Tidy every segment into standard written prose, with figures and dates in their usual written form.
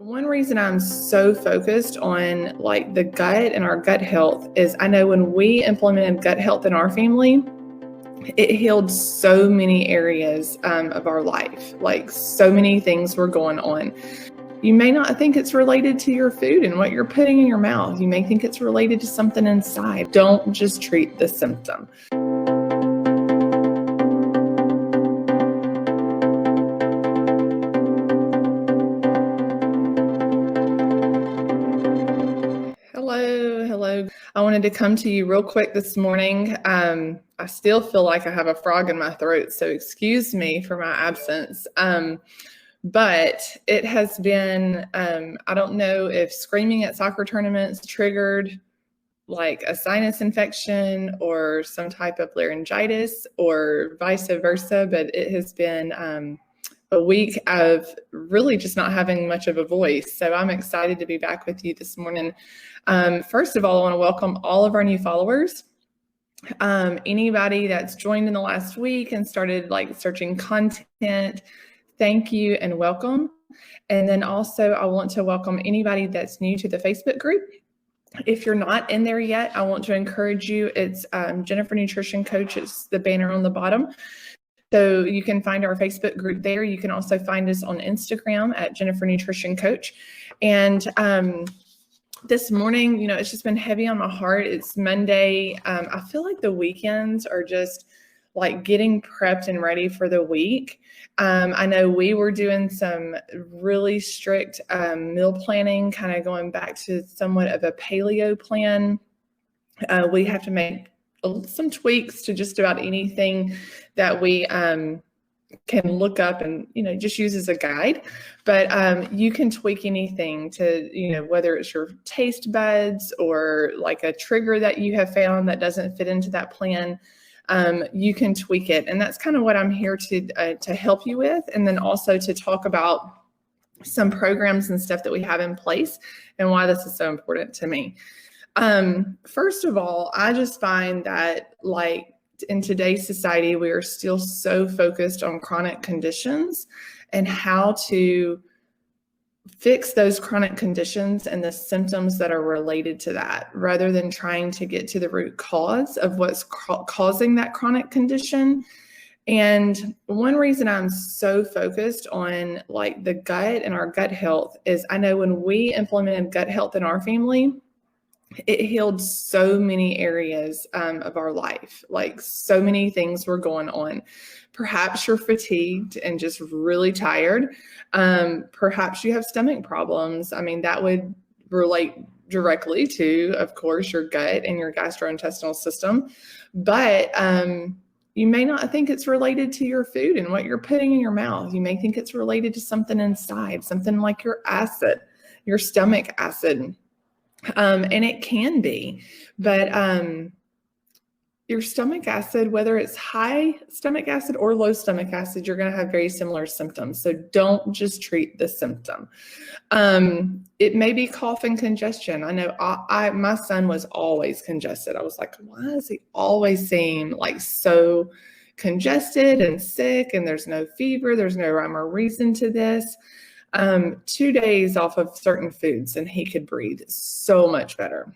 One reason I'm so focused on like the gut and our gut health is I know when we implemented gut health in our family, it healed so many areas of our life. Like so many things were going on. You may not think it's related to your food and what you're putting in your mouth. You may think it's related to something inside. Don't just treat the symptom. Hello. I wanted to come to you real quick this morning. I still feel like I have a frog in my throat, so excuse me for my absence. But it has been, I don't know if screaming at soccer tournaments triggered like a sinus infection or some type of laryngitis or vice versa, but it has been a week of really just not having much of a voice. So I'm excited to be back with you this morning. First of all, I want to welcome all of our new followers. Anybody that's joined in the last week and started like searching content, thank you and welcome. And then also I want to welcome anybody that's new to the Facebook group. If you're not in there yet, I want to encourage you. It's Jennifer Nutrition Coach. It's the banner on the bottom. So you can find our Facebook group there. You can also find us on Instagram at Jennifer Nutrition Coach. And this morning, it's just been heavy on my heart. It's Monday. I feel like the weekends are just like getting prepped and ready for the week. I know we were doing some really strict meal planning, kind of going back to somewhat of a paleo plan. We have to make some tweaks to just about anything that we can look up and, just use as a guide. But you can tweak anything to, whether it's your taste buds or like a trigger that you have found that doesn't fit into that plan. You can tweak it. And that's kind of what I'm here to help you with. And then also to talk about some programs and stuff that we have in place and why this is so important to me. First of all, I just find that like in today's society, we are still so focused on chronic conditions and how to fix those chronic conditions and the symptoms that are related to that, rather than trying to get to the root cause of what's causing that chronic condition. And one reason I'm so focused on like the gut and our gut health is I know when we implemented gut health in our family, it healed so many areas of our life. Like so many things were going on. Perhaps you're fatigued and just really tired. Perhaps you have stomach problems. I mean, that would relate directly to, of course, your gut and your gastrointestinal system. But you may not think it's related to your food and what you're putting in your mouth. You may think it's related to something inside, something like your acid, your stomach acid. And it can be, but your stomach acid, whether it's high stomach acid or low stomach acid, you're going to have very similar symptoms. So don't just treat the symptom. It may be cough and congestion. I know my son was always congested. I was like, why does he always seem like so congested and sick and there's no fever? There's no rhyme or reason to this. 2 days off of certain foods and he could breathe so much better.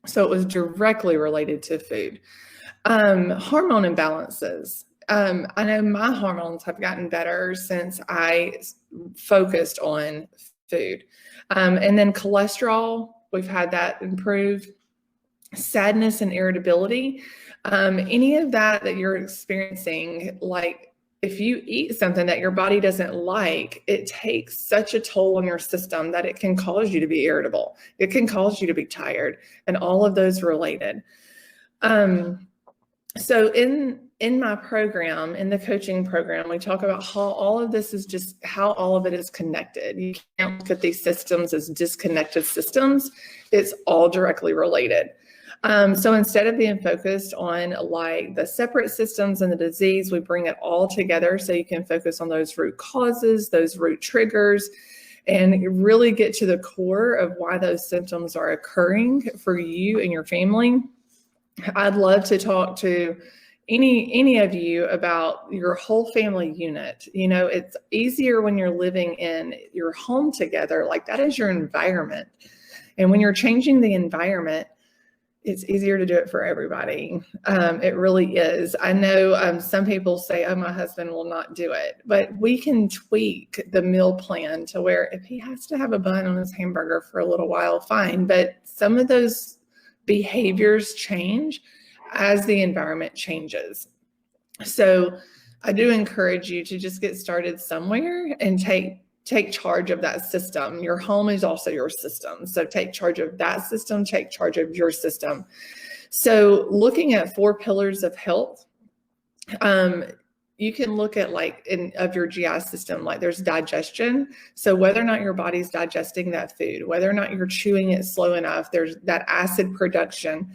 So it was directly related to food. Hormone imbalances. I know my hormones have gotten better since I focused on food. And then cholesterol, we've had that improve. Sadness and irritability. Any of that you're experiencing, like if you eat something that your body doesn't like, it takes such a toll on your system that it can cause you to be irritable. It can cause you to be tired, and all of those related. So in my program, in the coaching program, we talk about how all of this is just how all of it is connected. You can't look at these systems as disconnected systems. It's all directly related. So instead of being focused on like the separate systems and the disease, we bring it all together so you can focus on those root causes, those root triggers, and really get to the core of why those symptoms are occurring for you and your family. I'd love to talk to, any of you about your whole family unit. It's easier when you're living in your home together. Like, that is your environment. And when you're changing the environment, it's easier to do it for everybody. It really is. I know some people say, oh, my husband will not do it, but we can tweak the meal plan to where if he has to have a bun on his hamburger for a little while, fine. But some of those behaviors change as the environment changes. So I do encourage you to just get started somewhere and take charge of that system. Your home is also your system. So take charge of that system, take charge of your system. So looking at 4 pillars of health, you can look at of your GI system, like there's digestion. So whether or not your body's digesting that food, whether or not you're chewing it slow enough, there's that acid production,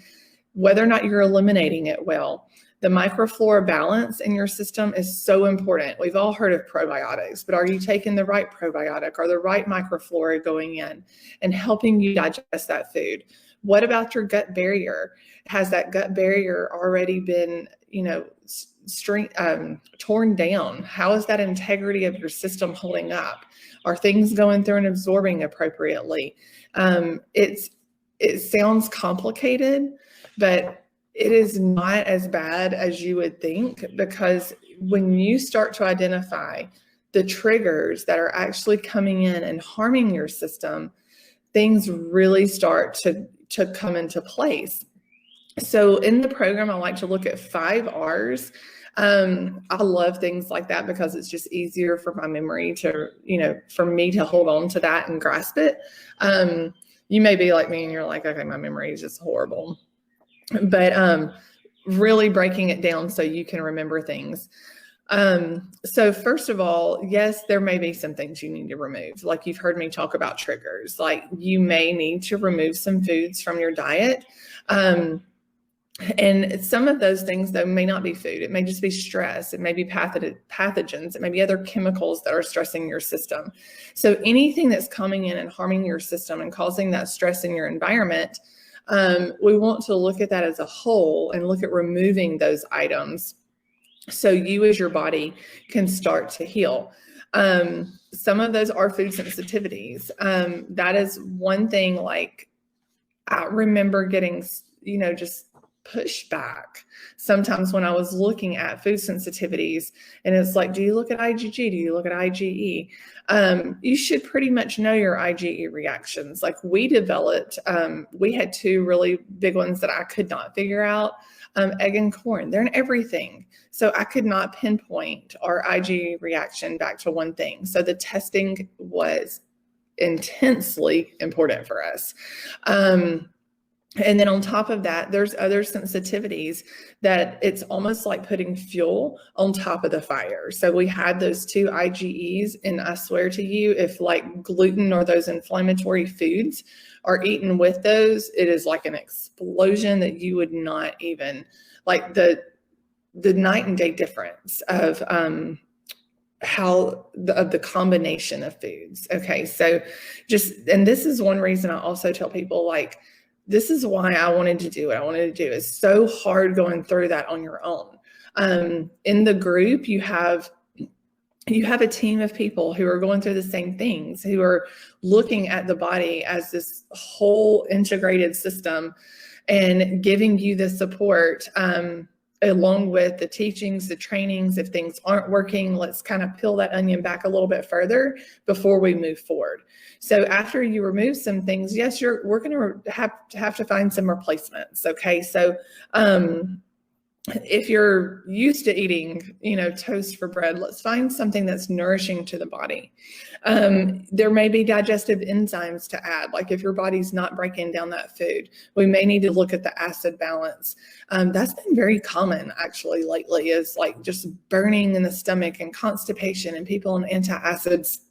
whether or not you're eliminating it well. The microflora balance in your system is so important. We've all heard of probiotics, but are you taking the right probiotic or the right microflora going in and helping you digest that food? What about your gut barrier? Has that gut barrier already been, torn down? How is that integrity of your system holding up? Are things going through and absorbing appropriately? It sounds complicated, but it is not as bad as you would think, because when you start to identify the triggers that are actually coming in and harming your system, things really start to come into place. So in the program, I like to look at 5 R's. I love things like that because it's just easier for my memory to, for me to hold on to that and grasp it. You may be like me and you're like, okay, my memory is just horrible. But really breaking it down so you can remember things. So first of all, yes, there may be some things you need to remove. Like, you've heard me talk about triggers. Like, you may need to remove some foods from your diet. And some of those things, though, may not be food. It may just be stress. It may be pathogens. It may be other chemicals that are stressing your system. So anything that's coming in and harming your system and causing that stress in your environment, we want to look at that as a whole and look at removing those items so you as your body can start to heal. Some of those are food sensitivities. That is one thing. Like, I remember getting, just pushed back sometimes when I was looking at food sensitivities, and it's like, do you look at IgG? Do you look at IgE? You should pretty much know your IgE reactions. Like, we developed, we had 2 really big ones that I could not figure out. Egg and corn, they're in everything. So I could not pinpoint our IgE reaction back to one thing. So the testing was intensely important for us. And then on top of that, there's other sensitivities that it's almost like putting fuel on top of the fire. So we had those 2 IgEs, and I swear to you, if like gluten or those inflammatory foods are eaten with those, it is like an explosion that you would not even, like, the night and day difference of the combination of foods. Okay, so and this is one reason I also tell people, like, this is why I wanted to do what I wanted to do. It's so hard going through that on your own. In the group, you have a team of people who are going through the same things, who are looking at the body as this whole integrated system and giving you the support, along with the teachings, the trainings. If things aren't working, let's kind of peel that onion back a little bit further before we move forward. So after you remove some things, yes, we're going to have to find some replacements. Okay. So, if you're used to eating, toast for bread, let's find something that's nourishing to the body. There may be digestive enzymes to add. Like, if your body's not breaking down that food, we may need to look at the acid balance. That's been very common actually lately, is like just burning in the stomach and constipation and people on antacids.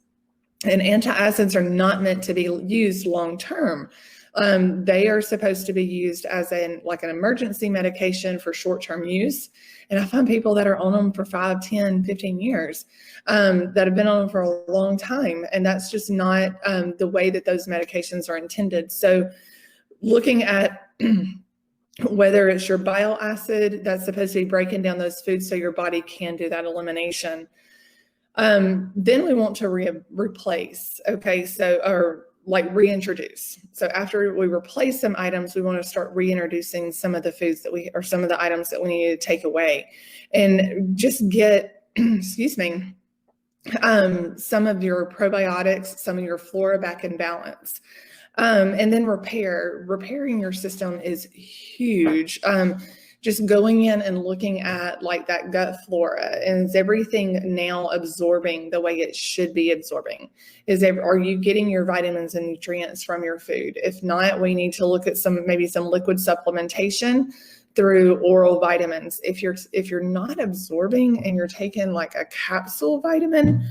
And antacids are not meant to be used long term. They are supposed to be used as an emergency medication for short-term use. And I find people that are on them for 5, 10, 15 years, that have been on them for a long time. And that's just not the way that those medications are intended. So looking at whether it's your bile acid that's supposed to be breaking down those foods so your body can do that elimination. Then we want to replace, okay, so, or like reintroduce. So after we replace some items, we want to start reintroducing some of the foods that or some of the items that we need to take away, and just get, excuse me, some of your probiotics, some of your flora back in balance. And then repairing your system is huge. Just going in and looking at like that gut flora, and is everything now absorbing the way it should be absorbing? Are you getting your vitamins and nutrients from your food? If not, we need to look at maybe some liquid supplementation through oral vitamins. If you're not absorbing and you're taking like a capsule vitamin,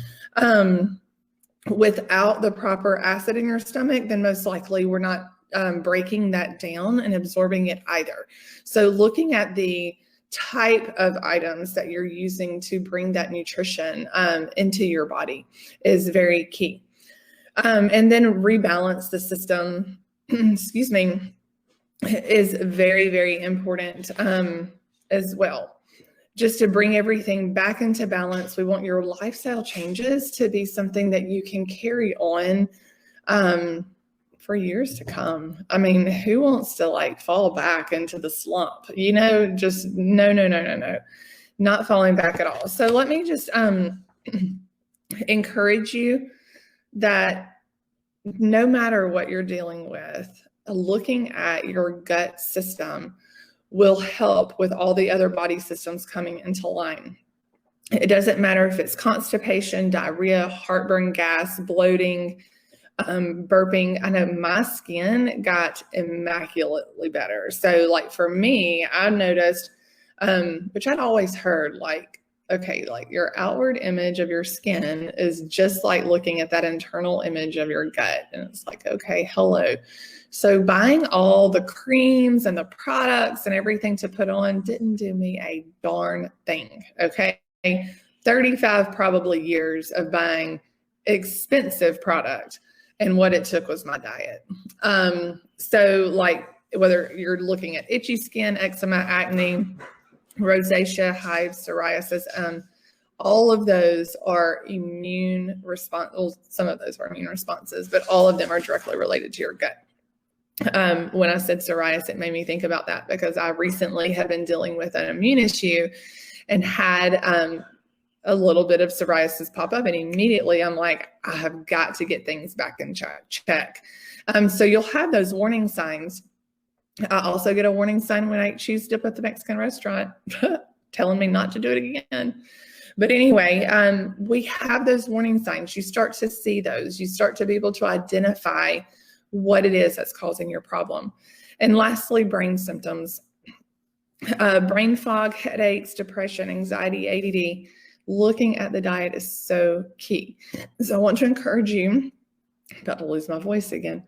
without the proper acid in your stomach, then most likely we're not breaking that down and absorbing it either. So looking at the type of items that you're using to bring that nutrition into your body is very key. And then rebalance the system, excuse me, is very, very important as well. Just to bring everything back into balance. We want your lifestyle changes to be something that you can carry on for years to come. I mean, who wants to like fall back into the slump? Just no, not falling back at all. So let me just encourage you that no matter what you're dealing with, looking at your gut system will help with all the other body systems coming into line. It doesn't matter if it's constipation, diarrhea, heartburn, gas, bloating, burping. I know my skin got immaculately better. So like for me, I noticed, which I'd always heard, like, okay, like your outward image of your skin is just like looking at that internal image of your gut. And it's like, okay, hello. So buying all the creams and the products and everything to put on didn't do me a darn thing, okay? 35 probably years of buying expensive product, and what it took was my diet. So like whether you're looking at itchy skin, eczema, acne, rosacea, hives, psoriasis, all of those are immune response. Well, some of those are immune responses, but all of them are directly related to your gut. When I said psoriasis, it made me think about that because I recently have been dealing with an immune issue and had a little bit of psoriasis pop up, and immediately I'm like, I have got to get things back in check. So you'll have those warning signs. I also get a warning sign when I eat cheese dip at the Mexican restaurant, telling me not to do it again. But anyway, we have those warning signs. You start to see those. You start to be able to identify what it is that's causing your problem. And lastly, brain symptoms. Brain fog, headaches, depression, anxiety, ADD. Looking at the diet is so key. So I want to encourage you, I'm about to lose my voice again,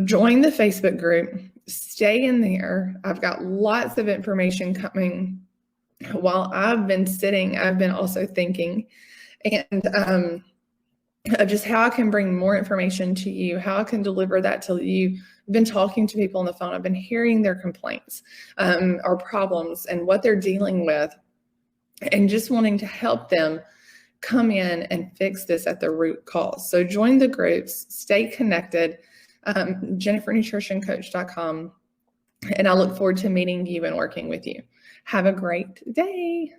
join the Facebook group, stay in there. I've got lots of information coming. While I've been sitting, I've been also thinking, and of just how I can bring more information to you, how I can deliver that to you. I've been talking to people on the phone. I've been hearing their complaints or problems and what they're dealing with, and just wanting to help them come in and fix this at the root cause. So join the groups, stay connected, jennifernutritioncoach.com, and I look forward to meeting you and working with you. Have a great day.